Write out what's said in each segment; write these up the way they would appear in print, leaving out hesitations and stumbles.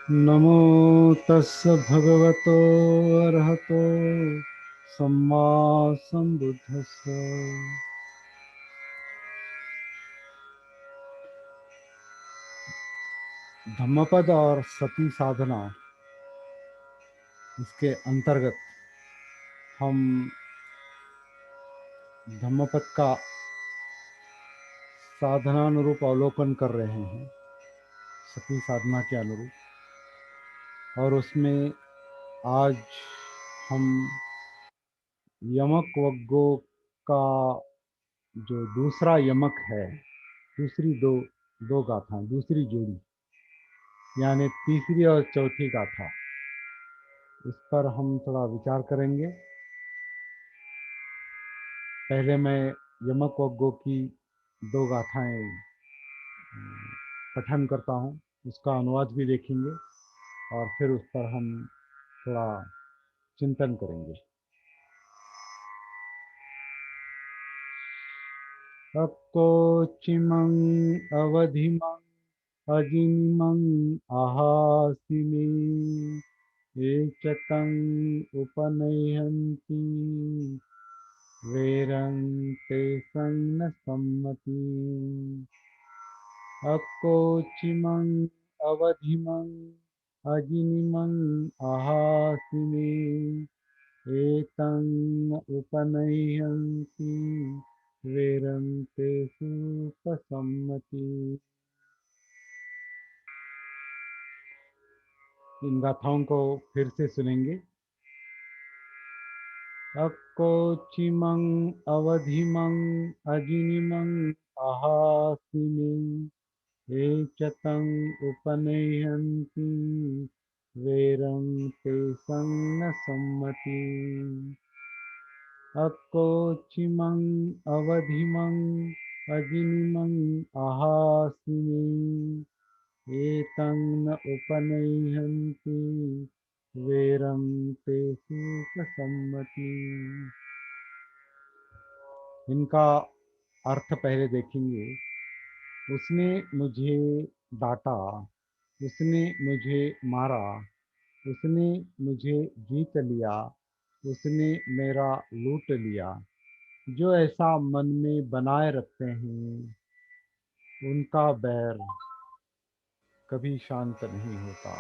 नमो तस्य भगवतो अरहतो सम्मा सम्बुद्धस्स। धम्मपद और सती साधना, इसके अंतर्गत हम धम्मपद का साधनानुरूप अवलोकन कर रहे हैं, सती साधना के अनुरूप। और उसमें आज हम यमक वग्गो का जो दूसरा यमक है, दूसरी दो गाथा, दूसरी जोड़ी, यानी तीसरी और चौथी गाथा, इस पर हम थोड़ा विचार करेंगे। पहले मैं यमक वग्गो की दो गाथाएं पठन करता हूँ, उसका अनुवाद भी देखेंगे और फिर उस पर हम थोड़ा चिंतन करेंगे। अक्कोचिमं अवधिमं अजिमं आहासिमे एचतं उपनयन्ति वेरं ते संग सम्मति। अक्कोचिमं अवधिमं अजिमं आहासिमे एतं उपनयन्ति वेरं ते सुपसम्मति। इन गाथाओं को फिर से सुनेंगे। अक्कोचिमं अवधिमं अजिनिमं आहासिने एचतं उपनयन्ति वेरं ते संग सम्मति। अक्कोचिमं अवधिमं अजिनिमं आहासिने एतं न उपनयन्ति वेरं ते सुखसम्मति। इनका अर्थ पहले देखेंगे। उसने मुझे डांटा, उसने मुझे मारा, उसने मुझे जीत लिया, उसने मेरा लूट लिया। जो ऐसा मन में बनाए रखते हैं, उनका बैर कभी शांत नहीं होता।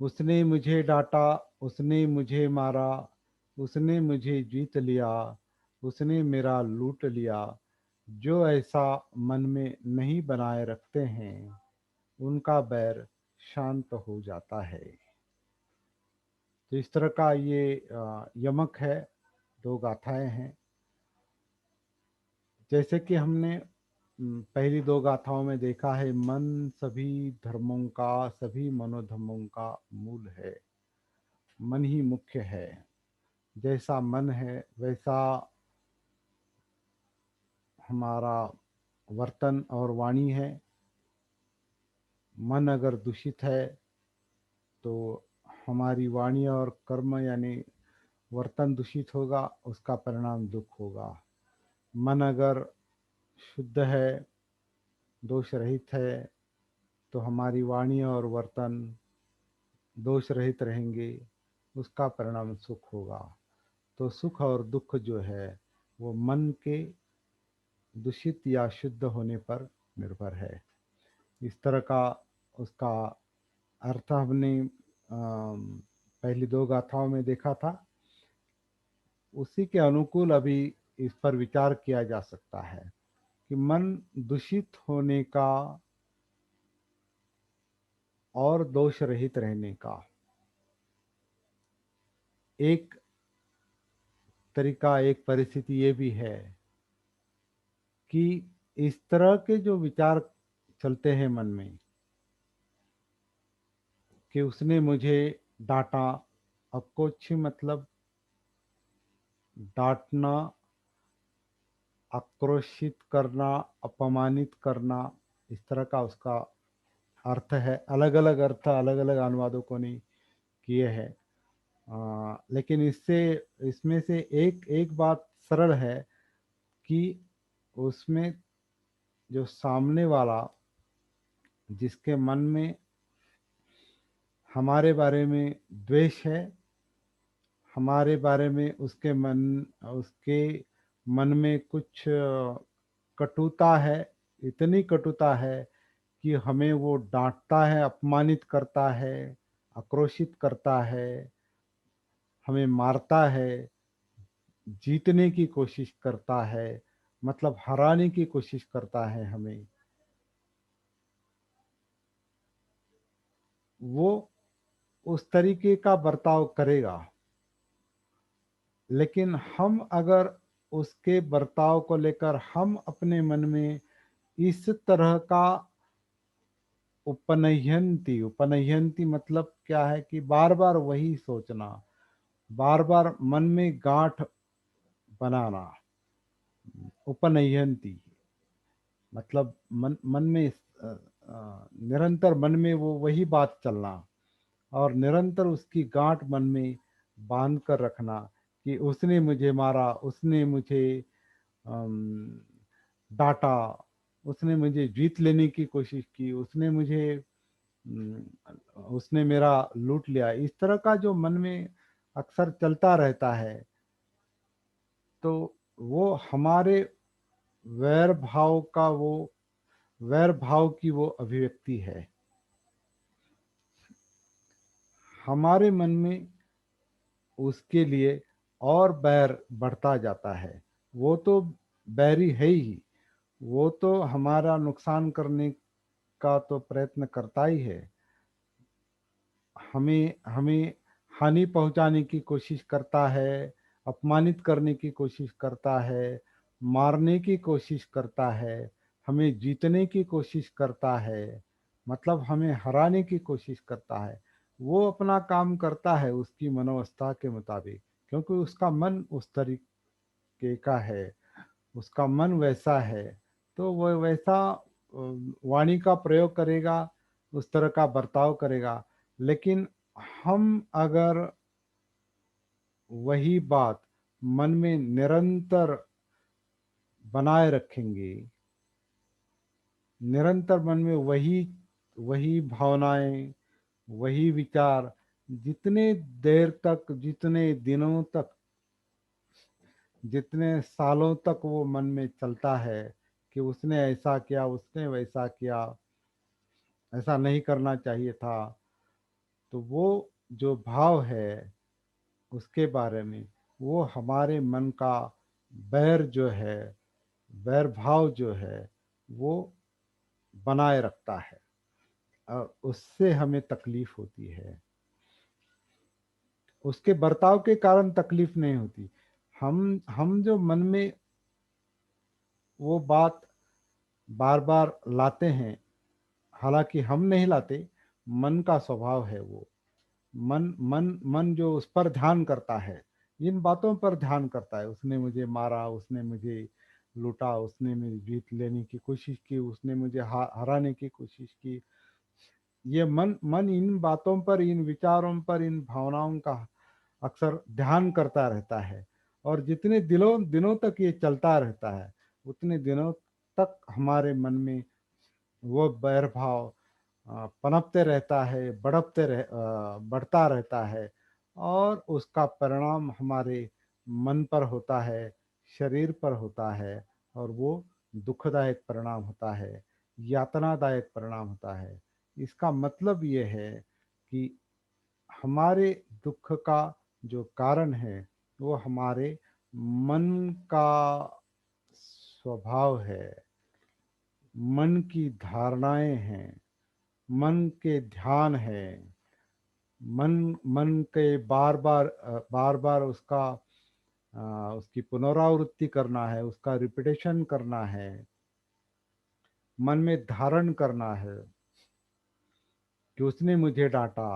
उसने मुझे डांटा, उसने मुझे मारा, उसने मुझे जीत लिया, उसने मेरा लूट लिया। जो ऐसा मन में नहीं बनाए रखते हैं, उनका बैर शांत हो जाता है। तो इस तरह का ये यमक है, दो गाथाएं हैं। जैसे कि हमने पहली दो गाथाओं में देखा है, मन सभी धर्मों का, सभी मनोधर्मों का मूल है। मन ही मुख्य है। जैसा मन है वैसा हमारा वर्तन और वाणी है। मन अगर दूषित है तो हमारी वाणी और कर्म यानी वर्तन दूषित होगा, उसका परिणाम दुख होगा। मन अगर शुद्ध है, दोष रहित है, तो हमारी वाणी और वर्तन दोष रहित रहेंगे, उसका परिणाम सुख होगा। तो सुख और दुख जो है वो मन के दूषित या शुद्ध होने पर निर्भर है। इस तरह का उसका अर्थ हमने पहली दो गाथाओं में देखा था। उसी के अनुकूल अभी इस पर विचार किया जा सकता है कि मन दूषित होने का और दोष रहित रहने का एक तरीका, एक परिस्थिति ये भी है कि इस तरह के जो विचार चलते हैं मन में कि उसने मुझे डांटा, अक्कोछि मतलब डांटना, आक्रोशित करना, अपमानित करना, इस तरह का उसका अर्थ है। अलग अलग अर्थ अलग अलग अनुवादकों ने किए हैं। लेकिन इसमें से एक एक बात सरल है कि उसमें जो सामने वाला जिसके मन में हमारे बारे में द्वेष है, हमारे बारे में उसके मन में कुछ कटुता है, इतनी कटुता है कि हमें वो डांटता है, अपमानित करता है, आक्रोशित करता है, हमें मारता है, जीतने की कोशिश करता है, मतलब हराने की कोशिश करता है हमें। वो उस तरीके का बर्ताव करेगा। लेकिन हम अगर उसके बर्ताव को लेकर हम अपने मन में इस तरह का उपनयंती उपनयंती मतलब क्या है कि बार बार वही सोचना, बार बार मन में गांठ बनाना। उपनयंती मतलब मन में निरंतर मन में वो वही बात चलना और निरंतर उसकी गांठ मन में बांध कर रखना कि उसने मुझे मारा, उसने मुझे अम, डांटा, उसने मुझे जीत लेने की कोशिश की, उसने मेरा लूट लिया। इस तरह का जो मन में अक्सर चलता रहता है, तो वो हमारे वैर भाव की वो अभिव्यक्ति है। हमारे मन में उसके लिए और बैर बढ़ता जाता है। वो तो बैरी है ही, वो तो हमारा नुकसान करने का तो प्रयत्न करता ही है। हमें हमें हानि पहुंचाने की कोशिश करता है, अपमानित करने की कोशिश करता है, मारने की कोशिश करता है, हमें जीतने की कोशिश करता है, मतलब हमें हराने की कोशिश करता है। वो अपना काम करता है उसकी मनोवस्था के मुताबिक, क्योंकि उसका मन उस तरीके का है, उसका मन वैसा है। तो वह वैसा वाणी का प्रयोग करेगा, उस तरह का बर्ताव करेगा। लेकिन हम अगर वही बात मन में निरंतर बनाए रखेंगे, निरंतर मन में वही वही भावनाएं, वही विचार, जितने देर तक, जितने दिनों तक, जितने सालों तक वो मन में चलता है कि उसने ऐसा किया, उसने वैसा किया, ऐसा नहीं करना चाहिए था, तो वो जो भाव है उसके बारे में, वो हमारे मन का बैर जो है, बैर भाव जो है, वो बनाए रखता है और उससे हमें तकलीफ होती है। उसके बर्ताव के कारण तकलीफ नहीं होती। हम जो मन में वो बात बार बार लाते हैं, हालांकि हम नहीं लाते, मन का स्वभाव है वो। मन जो उस पर ध्यान करता है, इन बातों पर ध्यान करता है, उसने मुझे मारा, उसने मुझे लूटा, उसने मेरी जीत लेने की कोशिश की, उसने मुझे हराने की कोशिश की। ये मन मन इन बातों पर, इन विचारों पर, इन भावनाओं का अक्सर ध्यान करता रहता है। और जितने दिनों तक ये चलता रहता है, उतने दिनों तक हमारे मन में वो बैर भाव पनपते रहता है, बढ़ता रहता है। और उसका परिणाम हमारे मन पर होता है, शरीर पर होता है, और वो दुखदायक परिणाम होता है, यातनादायक परिणाम होता है। इसका मतलब ये है कि हमारे दुख का जो कारण है वो हमारे मन का स्वभाव है, मन की धारणाएं हैं, मन के ध्यान है, मन मन के बार बार उसकी पुनरावृत्ति करना है, उसका रिपीटेशन करना है, मन में धारण करना है कि उसने मुझे डांटा,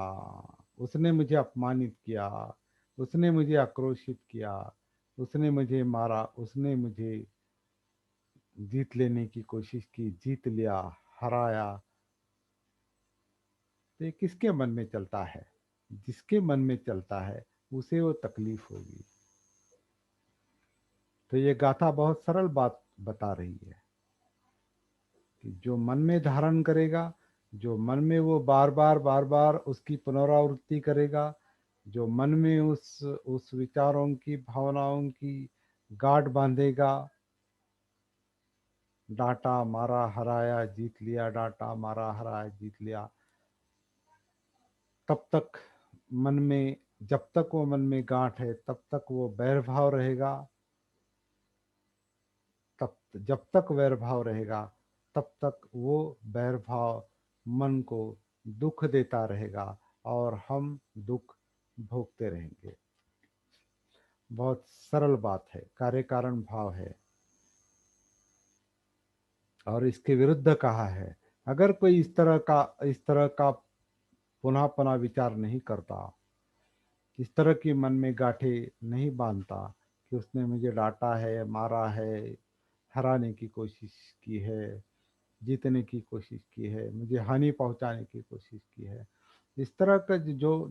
उसने मुझे अपमानित किया, उसने मुझे आक्रोशित किया, उसने मुझे मारा, उसने मुझे जीत लेने की कोशिश की, जीत लिया, हराया। तो ये किसके मन में चलता है? जिसके मन में चलता है उसे वो तकलीफ होगी। तो ये गाथा बहुत सरल बात बता रही है कि जो मन में धारण करेगा, जो मन में वो बार बार उसकी पुनरावृत्ति करेगा, जो मन में उस विचारों की, भावनाओं की गांठ बांधेगा, डांटा मारा हराया जीत लिया, डांटा मारा हराया जीत लिया, तब तक मन में, जब तक वो मन में गांठ है तब तक वो बैर भाव रहेगा, तब जब तक वैर भाव रहेगा तब तक वो बैर भाव मन को दुख देता रहेगा और हम दुख भोगते रहेंगे। बहुत सरल बात है, कार्य कारण भाव है। और इसके विरुद्ध कहा है, अगर कोई इस तरह का पुनः पुनः विचार नहीं करता, इस तरह की मन में गांठे नहीं बांधता कि उसने मुझे डांटा है, मारा है, हराने की कोशिश की है, जीतने की कोशिश की है, मुझे हानि पहुंचाने की कोशिश की है, इस तरह का जो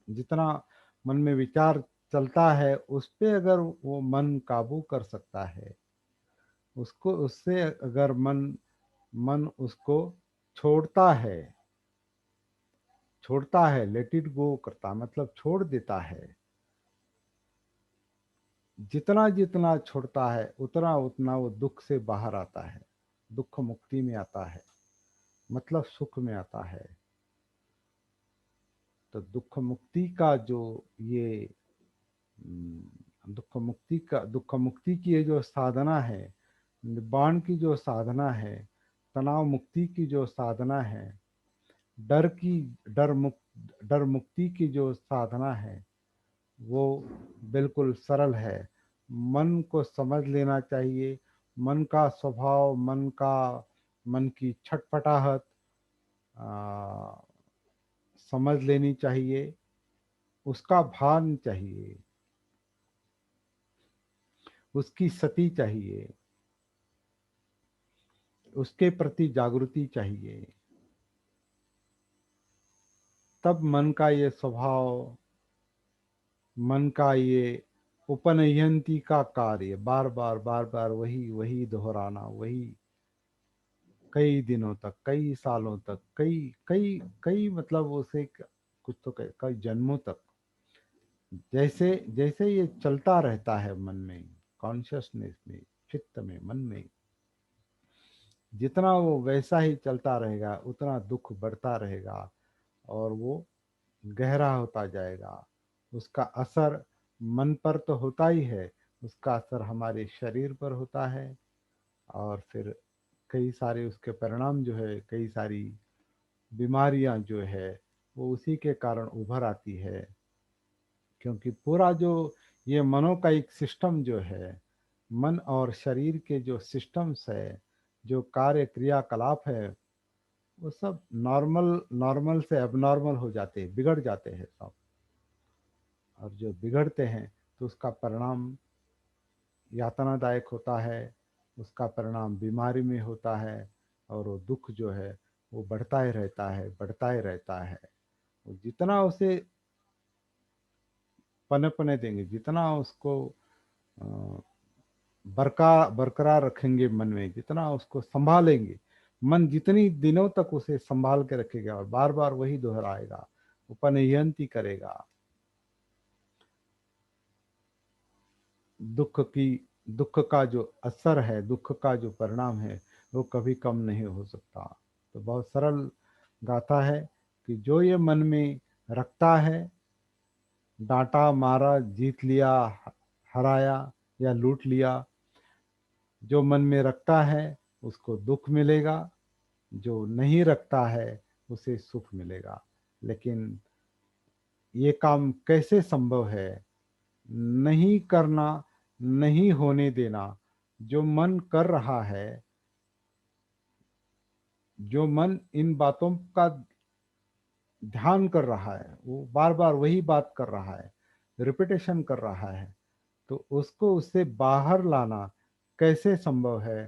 जितना मन में विचार चलता है, उस पे अगर वो मन काबू कर सकता है, उसको, उससे अगर मन मन उसको छोड़ता है, लेट इट गो करता, मतलब छोड़ देता है, जितना जितना छोड़ता है उतना उतना वो दुख से बाहर आता है, दुख मुक्ति में आता है, मतलब सुख में आता है। तो दुख मुक्ति का जो ये दुख मुक्ति की ये जो साधना है, निब्बाण की जो साधना है, तनाव मुक्ति की जो साधना है, डर की डर मुक्ति की जो साधना है, वो बिल्कुल सरल है। मन को समझ लेना चाहिए, मन का स्वभाव, मन की छटपटाहट समझ लेनी चाहिए, उसका भान चाहिए, उसकी सती चाहिए, उसके प्रति जागृति चाहिए। तब मन का ये स्वभाव, मन का ये उपनयंती का कार्य, बार बार वही वही दोहराना, वही कई दिनों तक, कई सालों तक, कई कई कई मतलब उसे कुछ तो कई जन्मों तक, जैसे जैसे ये चलता रहता है मन में, कॉन्शियसनेस में, चित्त में, मन में, जितना वो वैसा ही चलता रहेगा उतना दुख बढ़ता रहेगा और वो गहरा होता जाएगा। उसका असर मन पर तो होता ही है, उसका असर हमारे शरीर पर होता है, और फिर कई सारे उसके परिणाम जो है, कई सारी बीमारियां जो है वो उसी के कारण उभर आती है। क्योंकि पूरा जो ये मनो का एक सिस्टम जो है, मन और शरीर के जो सिस्टम्स है, जो कार्य क्रियाकलाप है, वो सब नॉर्मल नॉर्मल से एबनॉर्मल हो जाते हैं, बिगड़ जाते हैं सब। और जो बिगड़ते हैं तो उसका परिणाम यातनादायक होता है, उसका परिणाम बीमारी में होता है, और वो दुख जो है वो बढ़ता ही रहता है, बढ़ता ही रहता है। जितना उसे पनपने देंगे, जितना उसको अ, बरकरार रखेंगे मन में, जितना उसको संभालेंगे, मन जितनी दिनों तक उसे संभाल के रखेगा और बार बार वही दोहराएगा, उपनयंती करेगा, दुख की दुख का जो असर है, दुख का जो परिणाम है, वो कभी कम नहीं हो सकता। तो बहुत सरल गाथा है कि जो ये मन में रखता है, डांटा मारा जीत लिया, हराया या लूट लिया, जो मन में रखता है उसको दुख मिलेगा, जो नहीं रखता है उसे सुख मिलेगा। लेकिन ये काम कैसे संभव है? नहीं करना, नहीं होने देना। जो मन कर रहा है, जो मन इन बातों का ध्यान कर रहा है, वो बार बार वही बात कर रहा है, रिपीटेशन कर रहा है, तो उसको उससे बाहर लाना कैसे संभव है?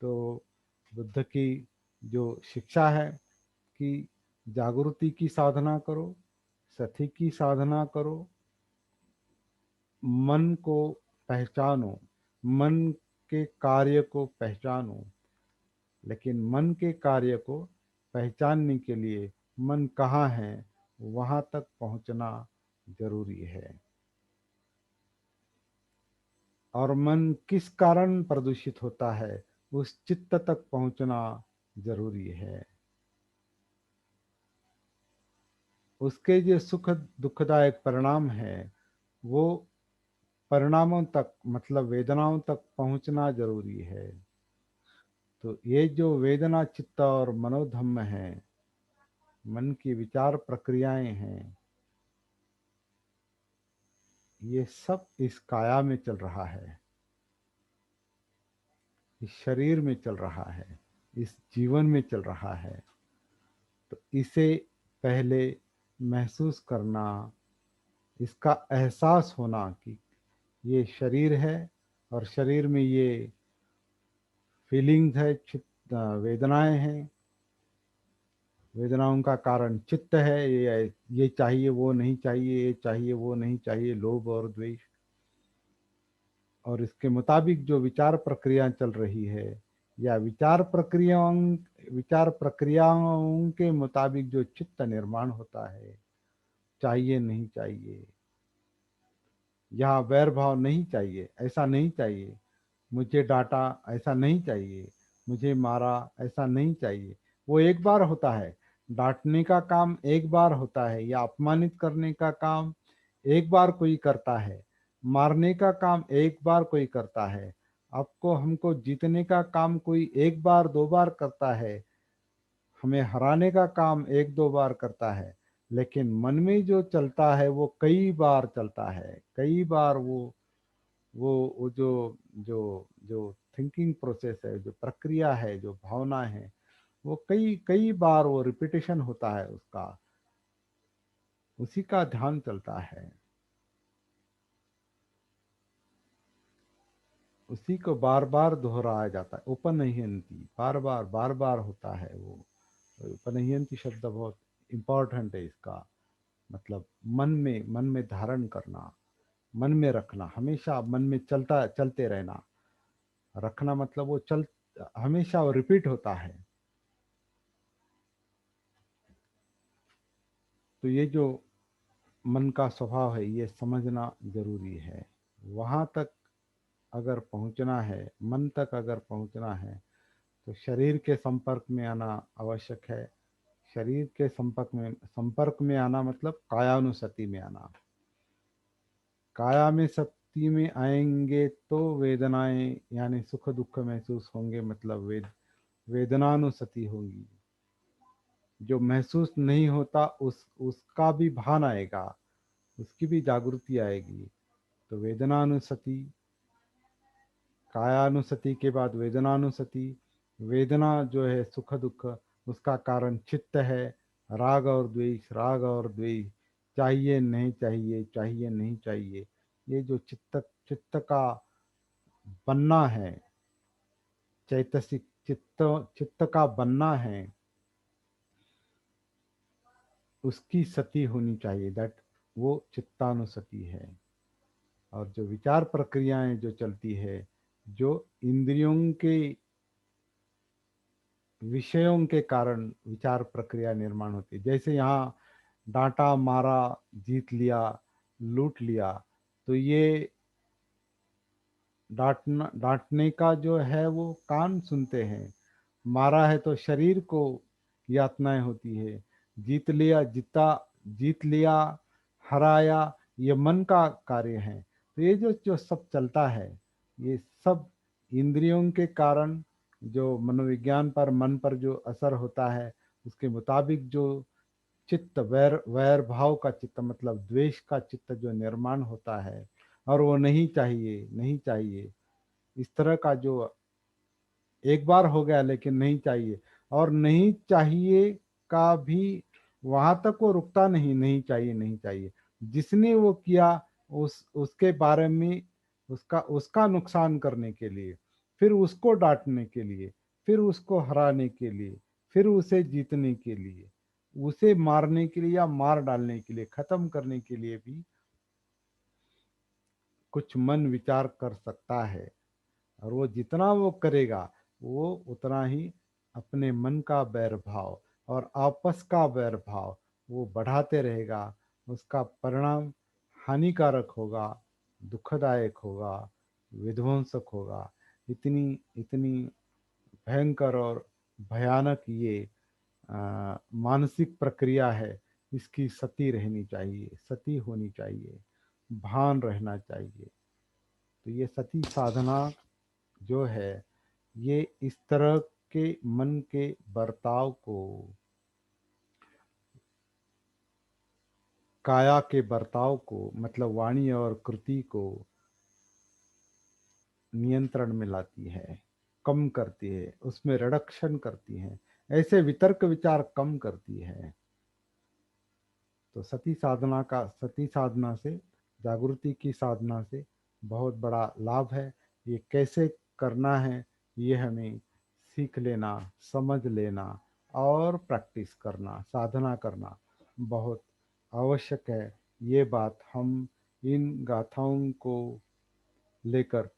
तो बुद्ध की जो शिक्षा है कि जागृति की साधना करो, सती की साधना करो, मन को पहचानो, मन के कार्य को पहचानो, लेकिन मन के कार्य को पहचानने के लिए मन कहाँ है वहां तक पहुंचना जरूरी है। और मन किस कारण प्रदूषित होता है उस चित्त तक पहुंचना जरूरी है। उसके जो सुख दुखदायक परिणाम है वो परिणामों तक मतलब वेदनाओं तक पहुंचना जरूरी है। तो ये जो वेदना चित्त और मनोधम्म है, मन की विचार प्रक्रियाएं हैं, ये सब इस काया में चल रहा है, इस शरीर में चल रहा है, इस जीवन में चल रहा है। तो इसे पहले महसूस करना, इसका एहसास होना कि ये शरीर है और शरीर में ये फीलिंग्स है, वेदनाएं हैं, वेदनाओं का कारण चित्त है, ये चाहिए वो नहीं चाहिए, ये चाहिए वो नहीं चाहिए, लोभ और द्वेष, और इसके मुताबिक जो विचार प्रक्रिया चल रही है या विचार प्रक्रियाओं के मुताबिक जो चित्त निर्माण होता है, चाहिए नहीं चाहिए, यहाँ वैर भाव नहीं चाहिए, ऐसा नहीं चाहिए, मुझे डांटा ऐसा नहीं चाहिए, मुझे मारा ऐसा नहीं चाहिए, वो एक बार होता है। डांटने का काम एक बार होता है या अपमानित करने का काम एक बार कोई करता है, मारने का काम एक बार कोई करता है, आपको हमको जीतने का काम कोई एक बार दो बार करता है, हमें हराने का काम एक दो बार करता है। लेकिन मन में जो चलता है वो कई बार चलता है, कई बार वो जो जो जो थिंकिंग प्रोसेस है, जो प्रक्रिया है, जो भावना है, वो कई कई बार वो रिपीटेशन होता है उसका, उसी का ध्यान चलता है, उसी को बार बार दोहराया जाता है। उपनयंती बार बार होता है वो। उपनयंती शब्द बहुत इम्पोर्टेंट है। इसका मतलब मन में धारण करना, मन में रखना, हमेशा मन में चलते रहना। रखना मतलब वो चल हमेशा वो रिपीट होता है। तो ये जो मन का स्वभाव है ये समझना जरूरी है। वहाँ तक अगर पहुँचना है, मन तक अगर पहुँचना है, तो शरीर के संपर्क में आना आवश्यक है। शरीर के संपर्क में आना मतलब कायानुसति में आना। काया में शक्ति में आएंगे तो वेदनाएं यानी सुख दुख महसूस होंगे, मतलब वेदनानुसति होगी। जो महसूस नहीं होता उसका भी भान आएगा, उसकी भी जागृति आएगी। तो वेदनानुसति, कायानुसति के बाद वेदनानुसति। वेदना जो है सुख दुख, उसका कारण चित्त है। राग और द्वेष, चाहिए नहीं चाहिए, चाहिए नहीं चाहिए, ये जो चित्त चित्त का बनना है, चैतसिक चित्त चित्त का बनना है, उसकी सती होनी चाहिए। दैट वो चित्तानुसति है। और जो विचार प्रक्रियाएं जो चलती है, जो इंद्रियों के विषयों के कारण विचार प्रक्रिया निर्माण होती है। जैसे यहाँ डांटा, मारा, जीत लिया, लूट लिया, तो ये डांटने का जो है वो कान सुनते हैं, मारा है तो शरीर को यातनाएं होती है, जीत लिया, हराया, ये मन का कार्य है। तो ये जो जो सब चलता है, ये सब इंद्रियों के कारण जो मनोविज्ञान पर, मन पर जो असर होता है, उसके मुताबिक जो चित्त वैर वैर भाव का चित्त मतलब द्वेष का चित्त जो निर्माण होता है, और वो नहीं चाहिए नहीं चाहिए, इस तरह का जो एक बार हो गया लेकिन नहीं चाहिए, और नहीं चाहिए का भी वहां तक वो रुकता नहीं, नहीं चाहिए नहीं चाहिए। जिसने वो किया उसके बारे में, उसका उसका नुकसान करने के लिए, फिर उसको डांटने के लिए, फिर उसको हराने के लिए, फिर उसे जीतने के लिए, उसे मारने के लिए या मार डालने के लिए, खत्म करने के लिए भी कुछ मन विचार कर सकता है। और वो जितना वो करेगा, वो उतना ही अपने मन का बैर भाव और आपस का वैर भाव वो बढ़ाते रहेगा, उसका परिणाम हानिकारक होगा, दुखदायक होगा, विध्वंसक होगा। इतनी इतनी भयंकर और भयानक ये मानसिक प्रक्रिया है। इसकी सती रहनी चाहिए, सती होनी चाहिए, भान रहना चाहिए। तो ये सती साधना जो है, ये इस तरह के मन के बर्ताव को, काया के बर्ताव को, मतलब वाणी और कृति को नियंत्रण में लाती है, कम करती है, उसमें रिडक्शन करती है, ऐसे वितर्क विचार कम करती है। तो सती साधना से, जागृति की साधना से बहुत बड़ा लाभ है। ये कैसे करना है, ये हमें सीख लेना, समझ लेना और प्रैक्टिस करना, साधना करना बहुत आवश्यक है। ये बात हम इन गाथाओं को लेकर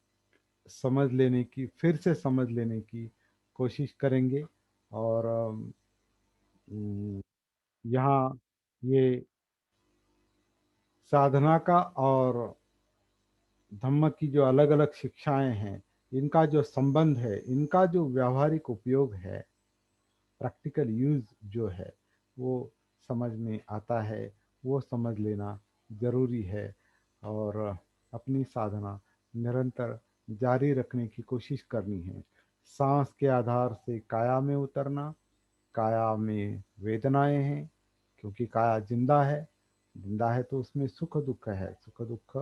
समझ लेने की, फिर से समझ लेने की कोशिश करेंगे। और यहाँ ये साधना का और धम्म की जो अलग अलग शिक्षाएं हैं, इनका जो संबंध है, इनका जो व्यावहारिक उपयोग है, प्रैक्टिकल यूज जो है, वो समझ में आता है, वो समझ लेना जरूरी है। और अपनी साधना निरंतर जारी रखने की कोशिश करनी है। सांस के आधार से काया में उतरना, काया में वेदनाएं हैं, क्योंकि काया जिंदा है, जिंदा है तो उसमें सुख दुख है, सुख दुख।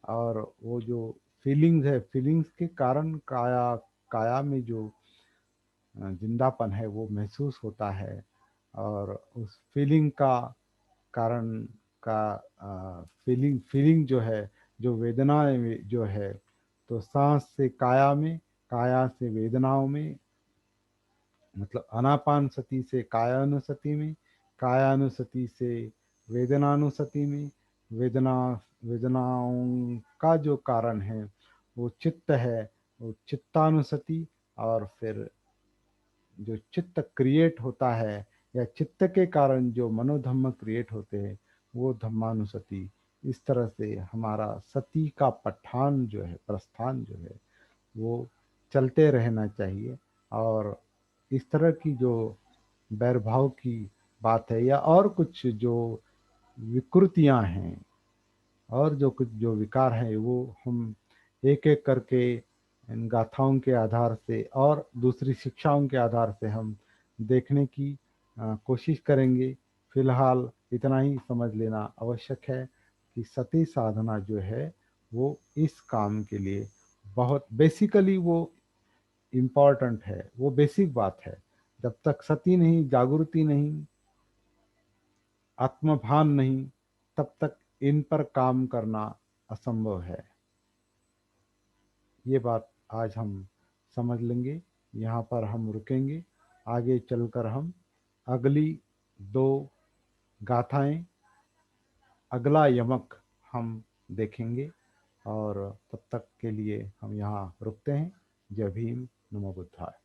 और वो जो फीलिंग्स है, फीलिंग्स के कारण काया, काया में जो जिंदापन है वो महसूस होता है। और उस फीलिंग का कारण का फीलिंग फीलिंग जो है, जो वेदनाएं जो है, तो सांस से काया में, काया से वेदनाओं में, मतलब अनापान सती से कायानुसति में, कायानुसति से वेदनानुसति में, वेदना वेदनाओं का जो कारण है वो चित्त है, वो चित्तानुसति। और फिर जो चित्त क्रिएट होता है, या चित्त के कारण जो मनोधम्म क्रिएट होते हैं, वो धम्मानुसति। इस तरह से हमारा सती का पठान जो है, प्रस्थान जो है, वो चलते रहना चाहिए। और इस तरह की जो वैरभाव की बात है, या और कुछ जो विकृतियां हैं, और जो कुछ जो विकार है, वो हम एक एक करके इन गाथाओं के आधार से और दूसरी शिक्षाओं के आधार से हम देखने की कोशिश करेंगे। फिलहाल इतना ही समझ लेना आवश्यक है कि सती साधना जो है, वो इस काम के लिए बहुत बेसिकली वो इम्पॉर्टेंट है, वो बेसिक बात है। जब तक सती नहीं, जागृति नहीं, आत्मभान नहीं, तब तक इन पर काम करना असंभव है। ये बात आज हम समझ लेंगे, यहाँ पर हम रुकेंगे। आगे चलकर हम अगली दो गाथाएं, अगला यमक हम देखेंगे। और तब तक के लिए हम यहाँ रुकते हैं। जय भीम, नमो बुद्धाय।